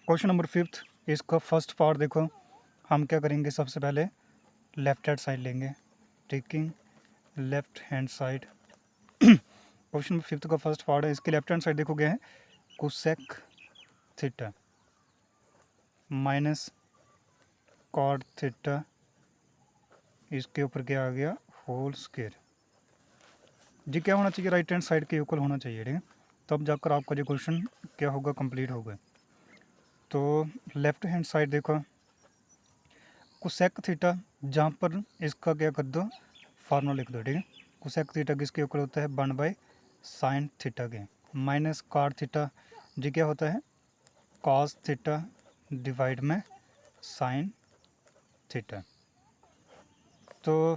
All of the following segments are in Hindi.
क्वेश्चन नंबर 5 इसका फर्स्ट पार्ट देखो। हम क्या करेंगे, सबसे पहले लेफ्ट हैंड साइड लेंगे, taking left hand side. Question number 5 का फर्स्ट पार्ट है, इसके लेफ्ट हैंड साइड देखो क्या है, cosec theta minus cot theta, इसके ऊपर क्या आ गया, होल स्क्वायर। जी क्या होना चाहिए, राइट हैंड साइड के इक्वल होना चाहिए, ठीक है, तब जाकर आपका जो क्वेश्चन क्या होगा, कंप्लीट होगा। तो लेफ्ट हैंड साइड देखो कोसेक थीटा, जहाँ पर इसका क्या कर दो, फार्मूला लिख दो, ठीक है। कोसेक थीटा किसके इक्वल होता है, 1/sin थीटा के, माइनस कॉट थीटा जी क्या होता है, कॉस थीटा डिवाइड में साइन थीटा। तो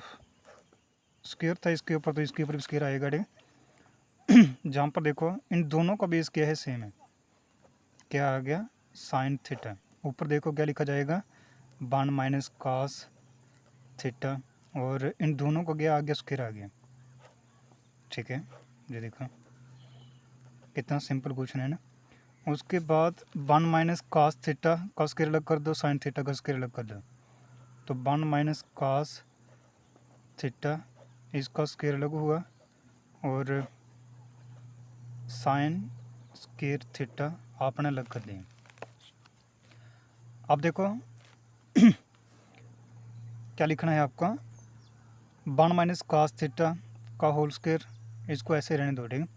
स्क्वायर था इसके ऊपर, तो इसके ऊपर भी स्क्वायर आएगा, ठीक है। जहाँ पर देखो इन दोनों का बेस क्या है, सेम है, क्या आ गया, साइन थीटा। ऊपर देखो क्या लिखा जाएगा, 1 माइनस कॉस थीटा, और इन दोनों को गया आ गया, स्क्वायर आ गया, ठीक है। ये देखो कितना सिंपल क्वेश्चन है ना। उसके बाद 1 माइनस कॉस थीटा का स्क्वायर अलग कर दो, साइन थीटा का स्क्वायर अलग कर दो, तो 1 माइनस कॉस थीटा इसका स्क्वायर अलग हुआ, और साइन स्क्वायर थीटा आपने अलग कर दिया। अब देखो क्या लिखना है आपका, 1 माइनस कॉस थीटा का होल स्क्वायर, इसको ऐसे रहने दो, ठीक है।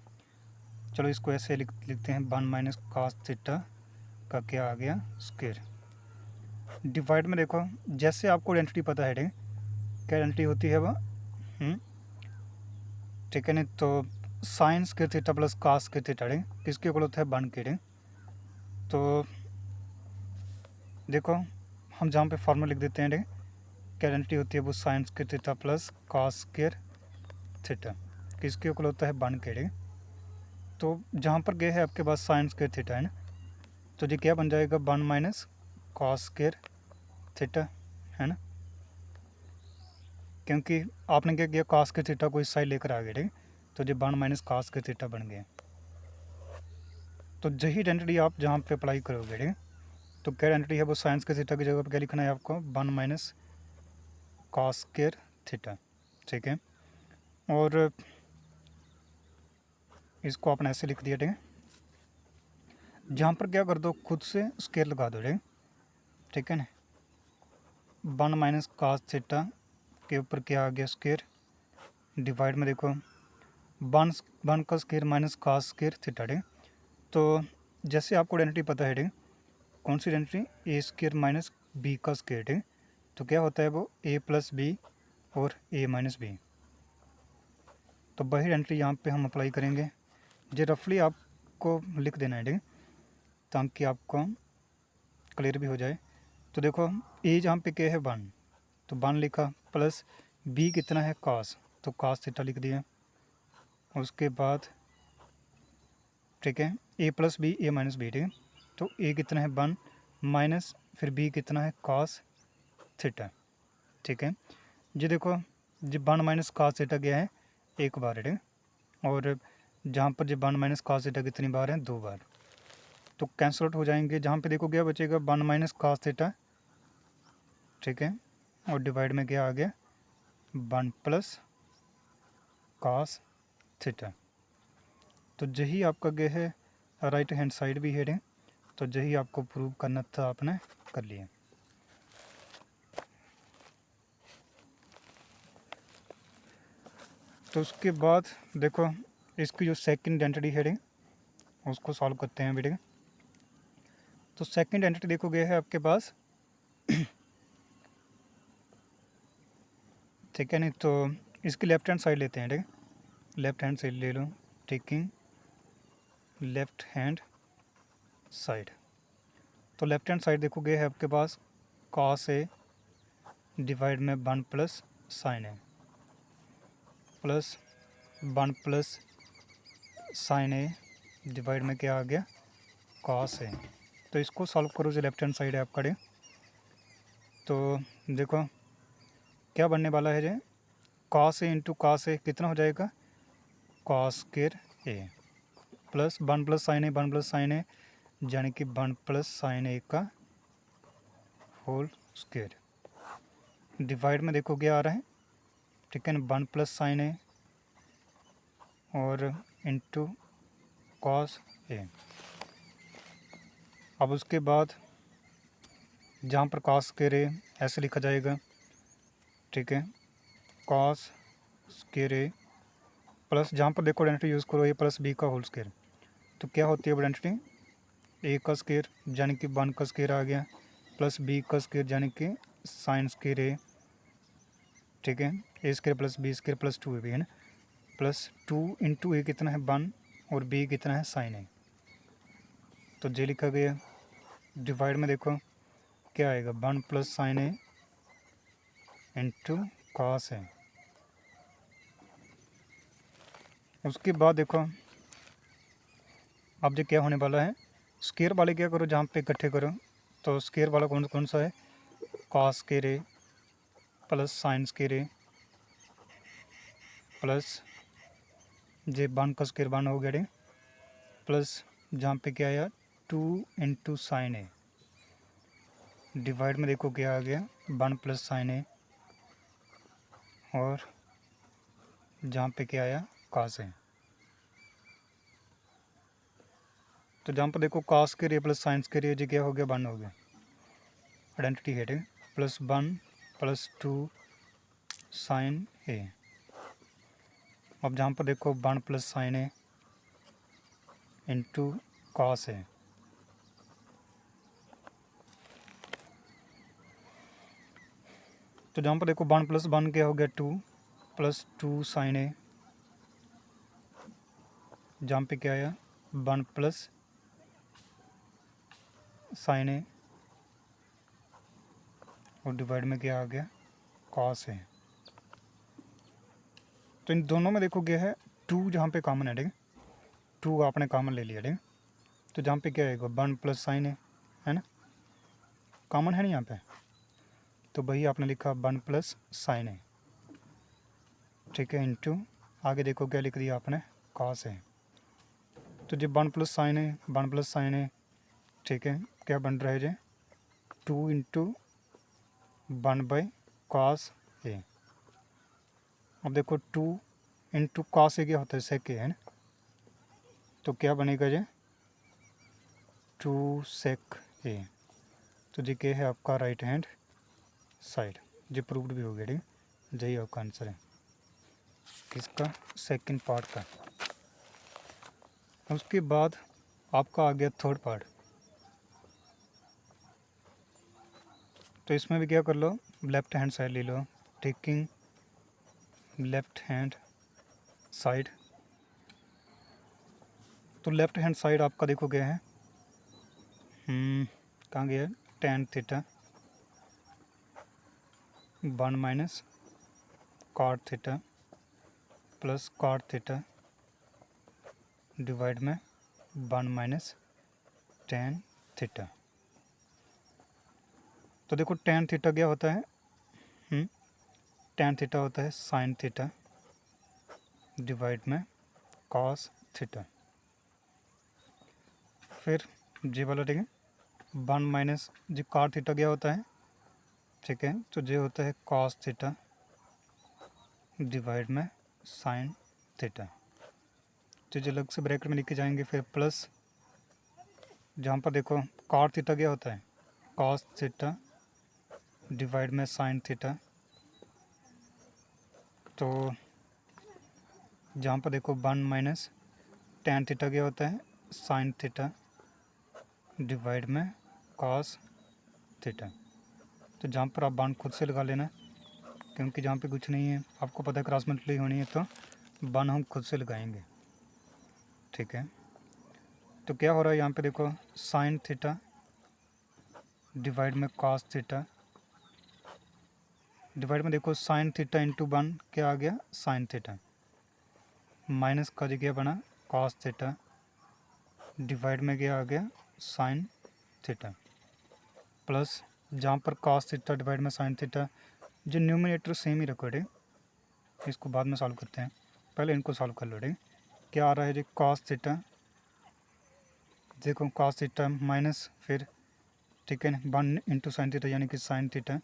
चलो इसको ऐसे लिखते हैं, 1 माइनस कॉस थीटा का क्या आ गया, स्क्वायर, डिवाइड में देखो जैसे आपको आइडेंटिटी पता है, ठीक है, क्या आइडेंटिटी होती है वह, ठीक है। नहीं तो sine square theta plus cos square theta, ठीक, किसके इक्वल होता है, 1 के, ठीक। तो देखो हम जहाँ पे फॉर्मूला लिख देते हैं, ठीक, क्या आइडेंटिटी होती है वो, sine square theta plus cos square theta, किसके इक्वल होता है, 1 के, ठीक। तो जहाँ पर गए है आपके पास साइन स्क्वायर थीटा है ना, तो ये क्या बन जाएगा, 1 माइनस कॉस स्क्वायर थीटा, है ना, क्योंकि आपने क्या किया, कॉस स्क्वायर थीटा को इस साइड लेकर आ गए, ठीक, तो ये 1 माइनस कॉस स्क्वायर थीटा बन गया। तो यही आइडेंटिटी आप जहाँ पे अप्लाई करोगे, ठीक, तो क्या आइडेंटिटी है वो, साइन स्क्वायर थीटा की जगह पर क्या लिखना है आपको, 1 माइनस कॉस स्क्वायर थीटा, ठीक है। और इसको आपने ऐसे लिख दिया, ठीक है। जहाँ पर क्या कर दो, खुद से स्क्वायर लगा दो, ठीक है ना। 1 माइनस कॉस थीटा के ऊपर क्या आ गया, स्क्वायर, डिवाइड में देखो 1 का square minus cos square theta, ठीक। तो जैसे आपको आइडेंटिटी पता है, ठीक, कौन सी आइडेंटिटी, ए स्क्वायर माइनस बी का स्क्वायर, ठीक, तो क्या होता है वो, ए प्लस बी और ए माइनस बी। तो वही आइडेंटिटी यहाँ पे हम अप्लाई करेंगे। जो रफली आपको लिख देना है, ठीक, ताकि आपको क्लियर भी हो जाए। तो देखो ए जहाँ पे क्या है, 1, तो 1 लिखा, प्लस बी कितना है, कॉस, तो कॉस थीटा लिख दिया। उसके बाद ठीक है, ए प्लस बी ए माइनस बी, ठीक है, तो ए कितना है, 1 माइनस फिर बी कितना है, कॉस थीटा, ठीक है। जी देखो जी 1 माइनस कॉस थीटा क्या है, एक बार है, ठीक, और जहाँ पर जी 1 माइनस कॉस थीटा कितनी बार है, 2 बार, तो कैंसल आउट हो जाएंगे। जहाँ पे देखो क्या बचेगा, 1 माइनस कॉस थीटा, ठीक है, और डिवाइड में क्या आ गया, 1 प्लस कॉस थीटा। तो यही आपका क्या है, राइट हैंड साइड भी है, तो यही आपको प्रूव करना था, आपने कर लिया। तो उसके बाद देखो इसकी जो सेकंड आइडेंटिटी है, उसको सॉल्व करते हैं बेटे। तो सेकंड आइडेंटिटी देखो गया है आपके पास, ठीक है। नहीं तो इसकी लेफ्ट हैंड साइड लेते हैं, ठीक है, लेफ्ट हैंड साइड ले लो, टेकिंग लेफ्ट हैंड साइड। तो लेफ्ट हैंड साइड देखो गया है आपके पास, कॉस ए डिवाइड में 1 प्लस साइन ए, प्लस 1 प्लस साइन ए डिवाइड में क्या आ गया, कॉस ए। तो इसको सॉल्व करो, जो लेफ्ट हैंड साइड है आपका, तो देखो क्या बनने वाला है, जो cos A into cos A कितना हो जाएगा, कॉस स्क्वायर ए, प्लस 1 प्लस साइन ए, 1 प्लस साइन ए यानी कि 1 प्लस साइन ए का होल स्क्वायर। डिवाइड में देखो क्या आ रहा है, ठीक है ना, 1 प्लस साइन ए और इंटू कॉस ए। अब उसके बाद जहाँ पर कॉस स्क्वायर ए ऐसे लिखा जाएगा, ठीक है, कॉस स्क्वायर ए प्लस जहाँ पर देखो आइडेंटिटी यूज़ करो ए प्लस बी का होल स्क्वायर। तो क्या होती है आइडेंटिटी, ए का स्क्वायर यानी कि 1 का स्क्वायर आ गया, प्लस बी का स्क्वायर यानी कि साइन स्क्वायर ए, ठीक है, A square plus B square plus 2 A है ना, प्लस 2 इंटू ए कितना है 1 और बी कितना है साइन ए। तो जे लिखा गया। डिवाइड में देखो क्या आएगा, 1 plus sign A into cos A. उसके बाद देखो अब जो क्या होने वाला है, स्क्वायर वाले क्या करो जहाँ पे इकट्ठे करो, तो स्क्वायर वाला कौन कौन सा है, कॉस स्क्वायर ए प्लस साइन स्क्वायर ए प्लस जे 1 का स्क्वायर 1 हो गया रे, प्लस जहाँ पे क्या आया 2 इंटू साइन ए। डिवाइड में देखो क्या आ गया, 1 प्लस साइन ए और जहाँ पे क्या आया कॉस ए। तो जहाँ पर देखो कॉस के रे प्लस साइंस के रे, जो क्या हो गया 1 हो गया, आइडेंटिटी है, ठीक, प्लस 1 प्लस 2 साइन ए। अब जहाँ पर देखो 1 plus sign A into cos A. तो जहाँ पर देखो 1 प्लस 1 क्या हो गया 2 प्लस 2 साइन ए, जहाँ पे क्या आया 1 प्लस साइन ए और डिवाइड में क्या आ गया कॉस ए। तो इन दोनों में देखो क्या है 2 जहाँ पे कॉमन है, ठीक है, 2 आपने कॉमन ले लिया, ठीक है। तो जहाँ पे क्या आएगा 1 प्लस साइन ए है ना, कॉमन है ना यहाँ पे, तो वही आपने लिखा 1 प्लस साइन ए, ठीक है, इंटू आगे देखो क्या लिख दिया आपने कॉस ए। तो जब 1 प्लस साइन ए 1 प्लस साइन ए, ठीक है, क्या बन रहा है जे 2 इंटू 1 बाई कॉस ए। अब देखो 2 इंटू कॉस ए क्या होता है सेक ए है ना, तो क्या बनेगा जे 2 सेक ए। तो जी क्या है आपका राइट हैंड साइड, जो प्रूव्ड भी हो गया, ठीक है, यही आपका आंसर है किसका, सेकंड पार्ट का। उसके बाद आपका आ गया थर्ड पार्ट। तो इसमें भी क्या कर लो, लेफ्ट हैंड साइड ले लो, टेकिंग लेफ्ट हैंड साइड। तो लेफ्ट हैंड साइड आपका देखो क्या है, कहाँ गया, tan theta 1 minus cot theta plus cot theta divide में 1 माइनस tan थीटा। तो देखो tan थीटा क्या होता है, tan थीटा होता है साइन थीटा डिवाइड में कॉस थीटा। फिर जे वाला, ठीक है, 1 माइनस जी कॉट थीटा क्या होता है, ठीक है, तो जे होता है कॉस थीटा डिवाइड में साइन थीटा। तो जो अलग से ब्रैकेट में लिखे जाएंगे, फिर प्लस जहाँ पर देखो कॉट थीटा क्या होता है कॉस थीटा डिवाइड में साइन थीटा। तो जहाँ पर देखो 1 माइनस tan थीटा क्या होता है साइन थीटा डिवाइड में कॉस थीटा। तो जहाँ पर आप 1 खुद से लगा लेना, क्योंकि जहाँ पे कुछ नहीं है आपको पता है क्रॉस मल्टीप्लाई होनी है, तो 1 हम खुद से लगाएंगे, ठीक है। तो क्या हो रहा है यहाँ पे देखो साइन थीटा डिवाइड में कॉस थीटा डिवाइड में देखो साइन थीटा इंटू 1 क्या आ गया साइन थीटा, माइनस का जगह बना कॉस थीटा डिवाइड में क्या आ गया साइन थीटा, प्लस जहाँ पर कॉस थीटा डिवाइड में साइन थीटा, जो न्यूमिनेटर सेम ही रखो, ठीक, इसको बाद में सॉल्व करते हैं, पहले इनको सॉल्व कर लो, ठीक। क्या आ रहा है जी कॉस थीटा देखो cos थीटा माइनस फिर, ठीक है ना, 1 इंटू साइन थीटा यानी कि साइन थीटा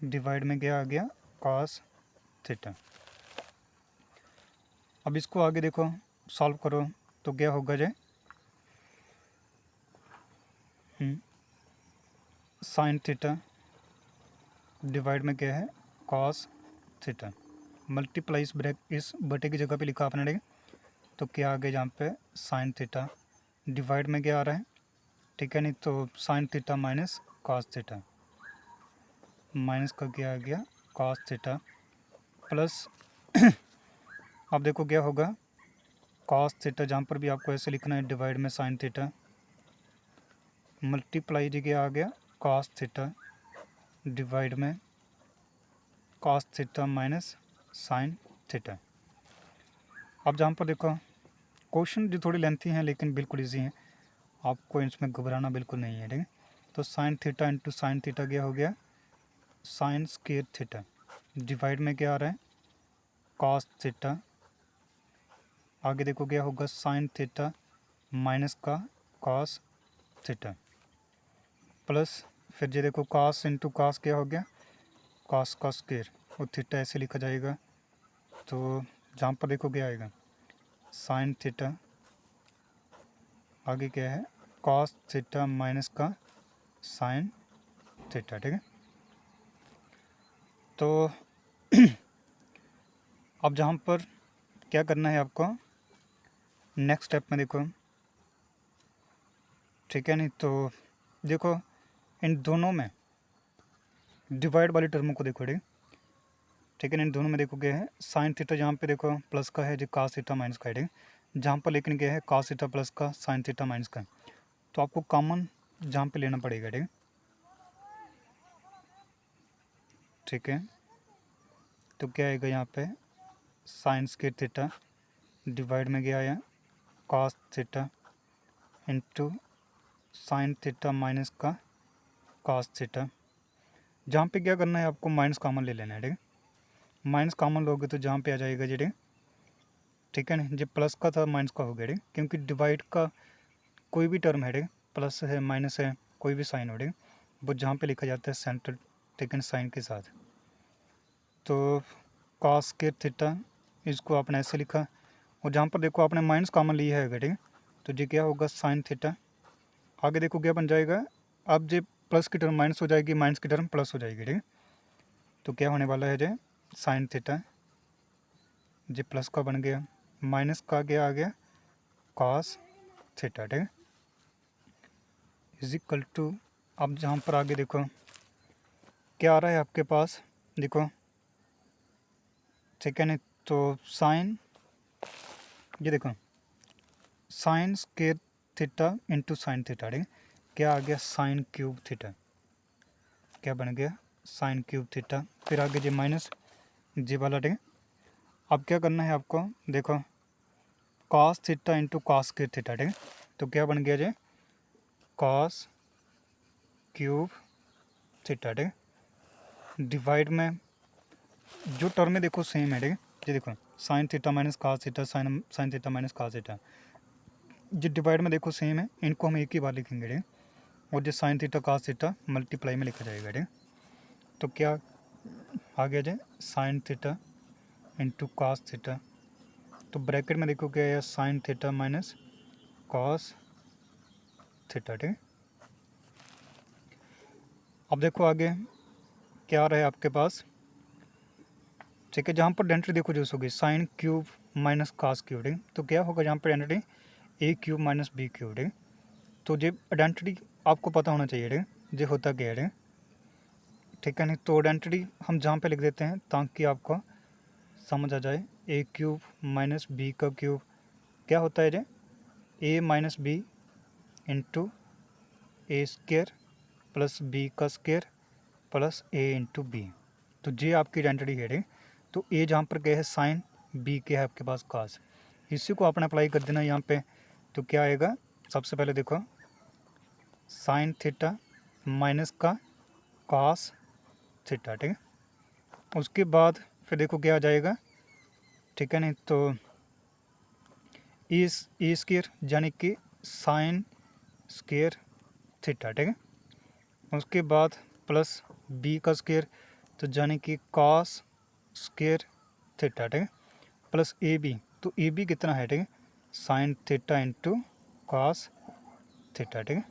डिवाइड में क्या आ गया cos थीटा। अब इसको आगे देखो सॉल्व करो तो क्या होगा जे साइन थीटा डिवाइड में क्या है cos थीटा, मल्टीप्लाई इस ब्रैक इस बटे की जगह पे लिखा आपने ने, तो क्या आ गया यहाँ पे साइन थीटा डिवाइड में क्या आ रहा है, ठीक है नहीं, तो sine theta minus cos theta, minus का क्या आ गया cos थीटा प्लस अब देखो क्या होगा cos थीटा, जहाँ पर भी आपको ऐसे लिखना है डिवाइड में साइन थीटा, मल्टीप्लाई जगह आ गया cos थीटा डिवाइड में cos theta minus sine theta. अब जहाँ पर देखो क्वेश्चन जो थोड़ी लेंथी हैं लेकिन बिल्कुल इजी हैं, आपको इसमें घबराना बिल्कुल नहीं है, ठीक है। तो sign theta into sine theta क्या हो गया साइन स्क्वायर थीटा डिवाइड में क्या आ रहा है cos थीटा, आगे देखो क्या होगा साइन थीटा माइनस का cos थीटा प्लस फिर ये देखो cos इंटू cos क्या हो गया cos का स्क्वायर, और थीटा ऐसे लिखा जाएगा, तो जहाँ पर देखो क्या आएगा साइन थीटा, आगे क्या है cos थीटा माइनस का साइन थीटा, ठीक है। तो अब जहाँ पर क्या करना है आपको नेक्स्ट स्टेप में देखो, ठीक है नहीं, तो देखो इन दोनों में डिवाइड वाली टर्मों को देखो, ठीक है, इन दोनों में देखो क्या है साइन थीटा, जहाँ पे देखो प्लस का है जो cos थीटा माइनस का है, ठीक, जहाँ पर लेकिन क्या है cos थीटा प्लस का साइन थीटा माइनस का, तो आपको कॉमन जहाँ पे लेना पड़ेगा, ठीक है, तो क्या आएगा यहाँ पे साइन स्क्वायर थीटा डिवाइड में क्या आया cos theta into sine theta minus का cos थीटा, जहाँ पे क्या करना है आपको माइनस कॉमन ले लेना है, ठीक है, माइनस कॉमन लोगे तो जहाँ पे आ जाएगा जी, ठीक है ना, जो प्लस का था माइनस का हो गया, ठीक, क्योंकि डिवाइड का कोई भी टर्म है, ठीक, प्लस है माइनस है कोई भी साइन हो, ठीक, वो जहाँ पे लिखा जाता है सेंटर, ठीक है, साइन के साथ, तो cos स्क्वायर थीटा इसको आपने ऐसे लिखा, और जहाँ पर देखो आपने माइनस कॉमन लिया है, ठीक है, तो ये क्या होगा साइन थीटा, आगे देखो क्या बन जाएगा, अब जो प्लस की टर्म माइनस हो जाएगी, माइनस की टर्म प्लस हो जाएगी, ठीक, तो क्या होने वाला है जो साइन थीटा जो प्लस का बन गया, माइनस का क्या आ गया cos थीटा, ठीक है, इज इक्वल टू, अब जहाँ पर आगे देखो क्या आ रहा है आपके पास, देखो ठीक है नहीं, तो साइन, ये देखो sine square theta into sine theta, ठीक, क्या आ गया साइन क्यूब थीटा, क्या बन गया साइन क्यूब थीटा, फिर आगे जी माइनस जी वाला, ठीक, अब क्या करना है आपको, देखो cos theta into cos square theta, ठीक, तो क्या बन गया जी cos क्यूब थीटा, ठीक, डिवाइड में जो टर्म है देखो सेम है, ठीक है, ये देखो sine theta minus cos theta sine theta minus cos theta, जो डिवाइड में देखो सेम है, इनको हम एक ही बार लिखेंगे, ठीक, और जो sine theta cos theta multiply में लिखा जाएगा, ठीक, तो क्या आ गया जाए sign theta into cos theta, तो ब्रैकेट में देखो क्या है sine theta minus cos theta, ठीक, अब देखो आगे क्या आ रहा है आपके पास, ठीक है, जहाँ पर डेंसिटी देखो जो होगी sine cube minus cos cube, ठीक, तो क्या होगा जहाँ पर density a cube minus B cube, ठीक, तो जो आइडेंटिटी आपको पता होना चाहिए, ठीक, जो होता क्या है, ठीक है नहीं, तो आइडेंटिटी हम जहाँ पे लिख देते हैं ताकि आपको समझ आ जाए, a क्यूब माइनस बी का क्यूब क्या होता है, a minus B into A square plus B का square plus a into B, तो ये आपकी आइडेंटिटी है, ठीक, तो a जहाँ पर क्या है साइन, b क्या है आपके पास cos, इसी को आपने अप्लाई कर देना यहाँ पे, तो क्या आएगा सबसे पहले देखो साइन थीटा माइनस का cos थीटा, ठीक है, उसके बाद फिर देखो क्या आ जाएगा, ठीक है नहीं, तो ए स्केयर यानी कि साइन स्केयर थीटा, ठीक है। उसके बाद प्लस बी का स्केयर तो यानी कि कॉस स्केयर थीटा, ठीक है। प्लस ए बी, तो ए बी कितना है, ठीक है, sign theta into cos theta, ठीक है।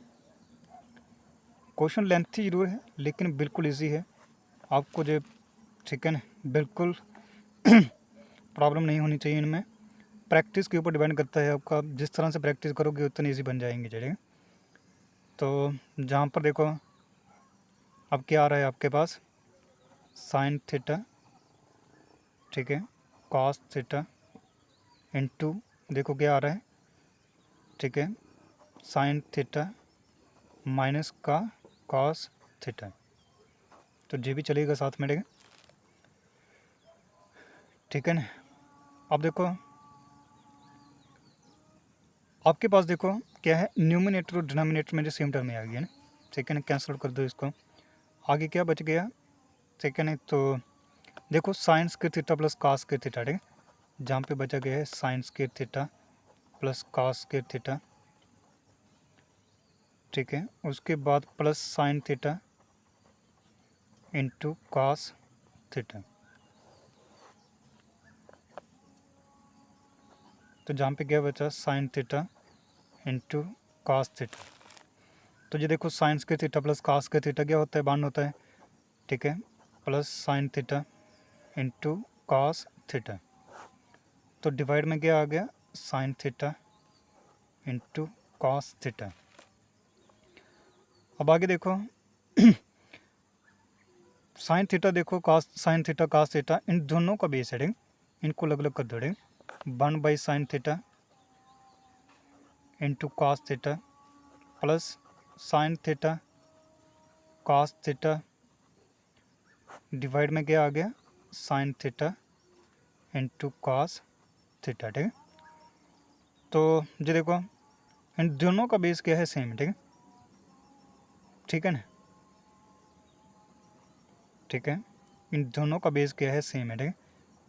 क्वेश्चन लेंथी जरूर है लेकिन बिल्कुल इजी है, आपको जो, ठीक है ना, बिल्कुल प्रॉब्लम नहीं होनी चाहिए इनमें। प्रैक्टिस के ऊपर डिपेंड करता है आपका, जिस तरह से प्रैक्टिस करोगे उतनी ईजी बन जाएंगे, ठीक है। तो जहाँ पर देखो अब क्या आ रहा है आपके पास, साइन थीटा, ठीक है, कॉस थीटा इंटू, देखो क्या आ रहा है, ठीक है, साइन थीटा माइनस का कॉस थीटा, तो जे भी चलेगा साथ में, ठीक है ना। अब देखो आपके पास देखो क्या है, न्यूमिनेटर और डिनोमिनेटर में जो सेम टर्म में आ गया ना, ठीक है ना, कैंसिल कर दो इसको, आगे क्या बच गया, ठीक है ना। तो देखो sine square theta plus cos square theta, ठीक है, जहाँ पे बचा गया है sine square theta plus cos square theta, ठीक है। उसके बाद plus sign theta into cos theta, तो जहाँ पे क्या बचा sign theta into cos theta, तो ये देखो sine square theta plus cos square theta क्या होता है, 92 होता है, ठीक है, plus sign theta into cos theta, तो डिवाइड में क्या आ गया, sine theta into cos theta. अब आगे देखो साइन थीटा, देखो cos sine theta cos theta, इन दोनों का बेस है, इनको अलग अलग कर दो, 1 by sine theta into cos theta plus sign theta cos theta divide में क्या आ गया, sine theta into cos theta, ठीक है। तो ये देखो इन दोनों का बेस क्या है, सेम, ठीक है, ठीक है ना, ठीक है, इन दोनों का बेस क्या है, सेम है, ठीक है।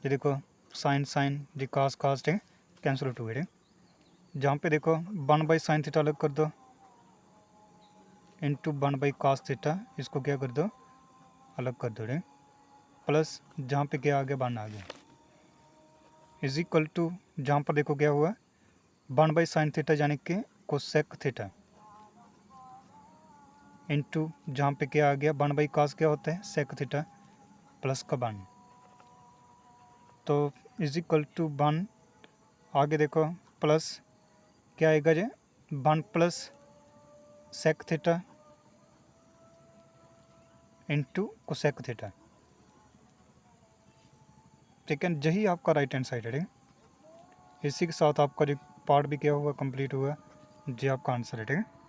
ये देखो साइन साइन जी कॉस कॉस, ठीक है, कैंसिल आउट हो गया, ठीक है। जहाँ पे देखो 1 बाई साइन थीटा अलग कर दो इंटू 1 बाई कॉस थीटा, इसको क्या कर दो, अलग कर दो, ठीक है, प्लस जहाँ पे क्या आ गया, 1 आ गया, इज इक्वल टू, जहाँ पर देखो क्या हुआ 1 बाई साइन थीटा यानी कि कोसेक थीटा इंटू जहाँ पे क्या आ गया 1 बाई कॉस क्या होता है, सेक थीटा प्लस का 1, तो इज इक्वल टू 1, आगे देखो प्लस क्या आएगा जे 1 plus sec theta into cosec theta, ठीक है, यही आपका राइट हैंड साइड है, ठीक है। इसी के साथ आपका जो पार्ट भी क्या हुआ, कंप्लीट हुआ, जी आपका आंसर है, ठीक है।